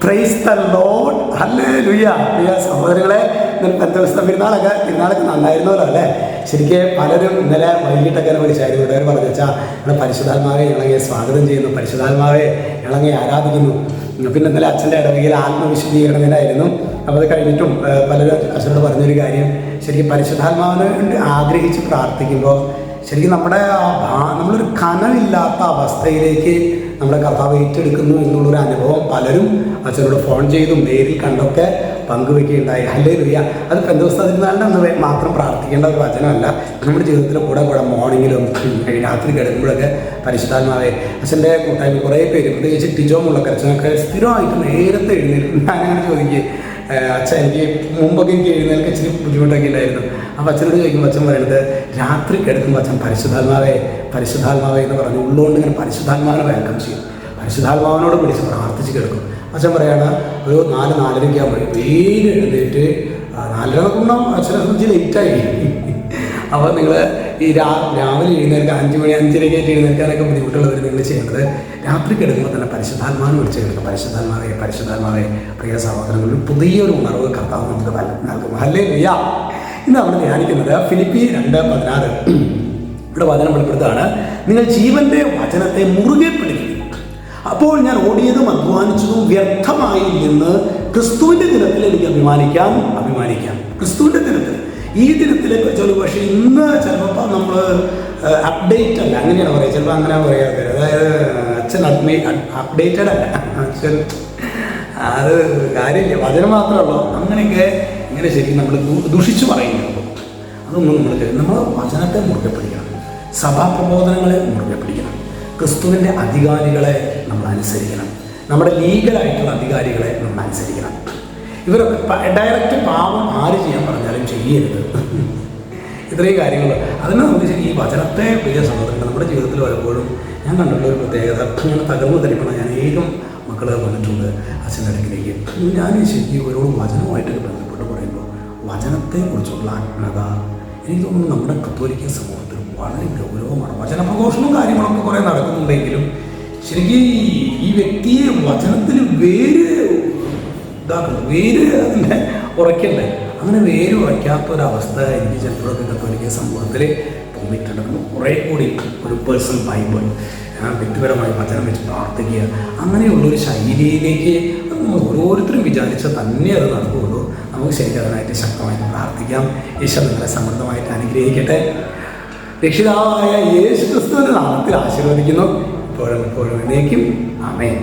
Price the lord, hallelujah. പ്രിയ സഹോദരങ്ങളെ, പെന്തക്കോസ്ത് പെരുന്നാളൊക്കെ നന്നായിരുന്നല്ലോ അല്ലേ? ശരിക്കും പലരും ഇന്നലെ വൈകിട്ടൊക്കെ വിളിച്ചായിരുന്നു. ഇവിടെ പറഞ്ഞു വെച്ചാൽ ഞങ്ങൾ പരിശുദ്ധാത്മാവെ ഇളങ്ങെ സ്വാഗതം ചെയ്യുന്നു, പരിശുദ്ധാത്മാവെ ഇളങ്ങെ ആരാധിക്കുന്നു. പിന്നെ ഇന്നലെ അച്ഛൻ്റെ ഇടവകയിൽ ആത്മവിശുദ്ധീകരണ ദിനമായിരുന്നു. അപ്പോൾ അത് കഴിഞ്ഞിട്ടും പലരും അച്ഛനോട് പറഞ്ഞൊരു കാര്യം, ശരിക്കും പരിശുദ്ധാത്മാവിനെ വേണ്ടി ആഗ്രഹിച്ച് പ്രാർത്ഥിക്കുമ്പോൾ ശരിക്കും നമ്മളൊരു കനമില്ലാത്ത അവസ്ഥയിലേക്ക് നമ്മുടെ കർത്താവ് ഏറ്റെടുക്കുന്നു എന്നുള്ളൊരു അനുഭവം പലരും അച്ഛനോട് ഫോൺ ചെയ്തും നേരിൽ കണ്ടൊക്കെ പങ്കുവെക്കുകയുണ്ടായി. ഹല്ലേലൂയ. അത് പെന്തക്കോസ്ത് തിരുനാളിൻ്റെ അന്ന് മാത്രം പ്രാർത്ഥിക്കേണ്ട ഒരു വചനമല്ല. നമ്മുടെ ജീവിതത്തിൽ കൂടെ മോർണിംഗിലും രാത്രി കിടക്കുമ്പോഴൊക്കെ പരിശുദ്ധാത്മാവെ. അച്ഛൻ്റെ കൂട്ടായ്മ കുറേ പേര്, പ്രത്യേകിച്ച് ടിജോ മുള്ളക്കരച്ചനൊക്കെ സ്ഥിരമായിട്ട് നേരത്തെ എഴുന്നേൽക്കും. ഞാനങ്ങനെ ചോദിക്കുക, അച്ഛൻ എനിക്ക് മുമ്പൊക്കെ എനിക്ക് എഴുന്നേൽക്കാൻ ഇച്ചിരി ബുദ്ധിമുട്ടൊക്കെ ഉണ്ടായിരുന്നു. അപ്പോൾ അച്ഛനോട് ചോദിക്കുമ്പോൾ അച്ഛൻ പറയുന്നത്, രാത്രി കിടക്കുമ്പോൾ അച്ഛൻ പരിശുദ്ധാത്മാവെ പരിശുദ്ധാത്മാവെ എന്ന് പറഞ്ഞ് ഉള്ളുകൊണ്ട് ഇങ്ങനെ പരിശുദ്ധാത്മാവിനെ വെൽക്കം ചെയ്യും. പരിശുദ്ധാത്മാവിനോട് വിളിച്ച് പ്രാർത്ഥിച്ച് കിടക്കും. അച്ഛൻ പറയാണ്, ഒരു 4-4:30 ആകുമ്പോൾ വേഗം എഴുന്നേറ്റ് 4:30 നോക്കുമ്പോൾ അച്ഛനെ സംബന്ധിച്ച് ലേറ്റായി. അപ്പോൾ നിങ്ങൾ ഈ രാവിലെ എഴുന്നേൽക്കാൻ 5 മണി 5:30 എഴുന്നേൽക്കാനൊക്കെ ബുദ്ധിമുട്ടുള്ളവർ നിങ്ങൾ ചെയ്യേണ്ടത് രാത്രി കിടക്കുമ്പോൾ തന്നെ പരിശുദ്ധാത്മാവിനെ വിളിച്ച് കിടക്കും. പരിശുദ്ധാത്മാവെ പരിശുദ്ധാത്മാവെ. പ്രിയ സഹോദരങ്ങളിൽ പുതിയൊരു ഉണർവ് കർത്താവ് നമുക്ക് നൽകും. ഹല്ലേലൂയ. ഇന്ന് നമ്മൾ ധ്യാനിക്കുന്നത് ഫിലിപ്പി 2:16. ഇവിടെ വചനം വെളിപ്പെടുത്താണ്, നിങ്ങൾ ജീവന്റെ വചനത്തെ മുറുകെ പിടിക്കുന്നു. അപ്പോൾ ഞാൻ ഓടിയതും അധ്വാനിച്ചതും വ്യർത്ഥമായില്ലെന്ന് ക്രിസ്തുവിൻ്റെ ദിനത്തിൽ എനിക്ക് അഭിമാനിക്കാം. ക്രിസ്തുവിൻ്റെ ദിനത്തിൽ, ഈ ദിനത്തിലേക്ക് വെച്ചാൽ പക്ഷേ ഇന്ന് ചിലപ്പോൾ നമ്മൾ അപ്ഡേറ്റ് അല്ല, അങ്ങനെയാണ് പറയുക. ചിലപ്പോൾ അങ്ങനെ പറയാതെ, അതായത് അച്ഛൻ അപ്ഡേറ്റഡ് അല്ല, അച്ഛൻ അത് കാര്യമില്ല, വചനം മാത്രമേ ഉള്ളൂ. അങ്ങനെയൊക്കെ ഇങ്ങനെ ശരിക്കും നമ്മൾ ദുഷിച്ച് പറയുന്നുള്ളൂ. അതൊന്നും നമ്മൾ വചനത്തെ മുറുകെ പിടിക്കണം. സഭാപ്രബോധനങ്ങളെ മുറുകെ പിടിക്കണം. ക്രിസ്തുവിൻ്റെ അധികാരികളെ നമ്മൾ അനുസരിക്കണം. നമ്മുടെ ലീഗലായിട്ടുള്ള അധികാരികളെ നമ്മൾ അനുസരിക്കണം. ഇവരൊക്കെ ഡയറക്റ്റ് പാവം ആര് ചെയ്യാൻ പറഞ്ഞാലും ചെയ്യരുത്. ഇത്രയും കാര്യങ്ങൾ അതിന് നമുക്ക് ശരി ഈ വചനത്തെ പ്രിയ സഹോദരങ്ങൾ നമ്മുടെ ജീവിതത്തിൽ പലപ്പോഴും ഞാൻ കണ്ടിട്ടുള്ള ഒരു പ്രത്യേകത, ഇങ്ങനെ തകർന്നു തരിക്കണം. ഞാൻ ഏകം മക്കൾ വന്നിട്ടുണ്ട് അച്ഛൻ്റെ അടുക്കിലേക്ക്. ഞാൻ ശരിക്കും ഇവരോട് വചനവുമായിട്ടൊക്കെ ബന്ധപ്പെട്ട് പറയുമ്പോൾ വചനത്തെക്കുറിച്ചുള്ള ആത്മകത എനിക്ക് തോന്നുന്നു നമ്മുടെ കത്തോലിക്ക സമൂഹത്തിൽ വളരെ ഗൗരവമാണ്. വചനപ്രഘോഷണവും കാര്യങ്ങളൊക്കെ കുറേ നടക്കുന്നുണ്ടെങ്കിലും ശരിക്കും ഈ വ്യക്തിയെ വചനത്തിൽ വേര് അതിൻ്റെ ഉറയ്ക്കണ്ടേ. അങ്ങനെ വേര് ഉറയ്ക്കാത്തൊരവസ്ഥ എനിക്ക് ചിലപ്പോഴൊക്കെ കത്തോലിക്ക സമൂഹത്തിൽ തോന്നിയിട്ടുണ്ട്. കുറേ കൂടി ഒരു പേഴ്സണൽ ബൈബിൾ, വ്യക്തിപരമായി വചനം വെച്ച് പ്രാർത്ഥിക്കുക, അങ്ങനെയുള്ളൊരു ശൈലിയിലേക്ക് നമ്മൾ ഓരോരുത്തരും വിചാരിച്ചാൽ തന്നെ അത് നടക്കുകയുള്ളൂ. നമുക്ക് ശരിക്കും അതിനായിട്ട് ശക്തമായിട്ട് പ്രാർത്ഥിക്കാം. ഈശോ നിങ്ങളെ സമൃദ്ധമായിട്ട് അനുഗ്രഹിക്കട്ടെ. രക്ഷിതാവായ യേശു ക്രിസ്തുവിൻ്റെ നാമത്തിൽ ആശീർവദിക്കുന്നു. ഇപ്പോഴും എന്നേക്കും ആമേൻ.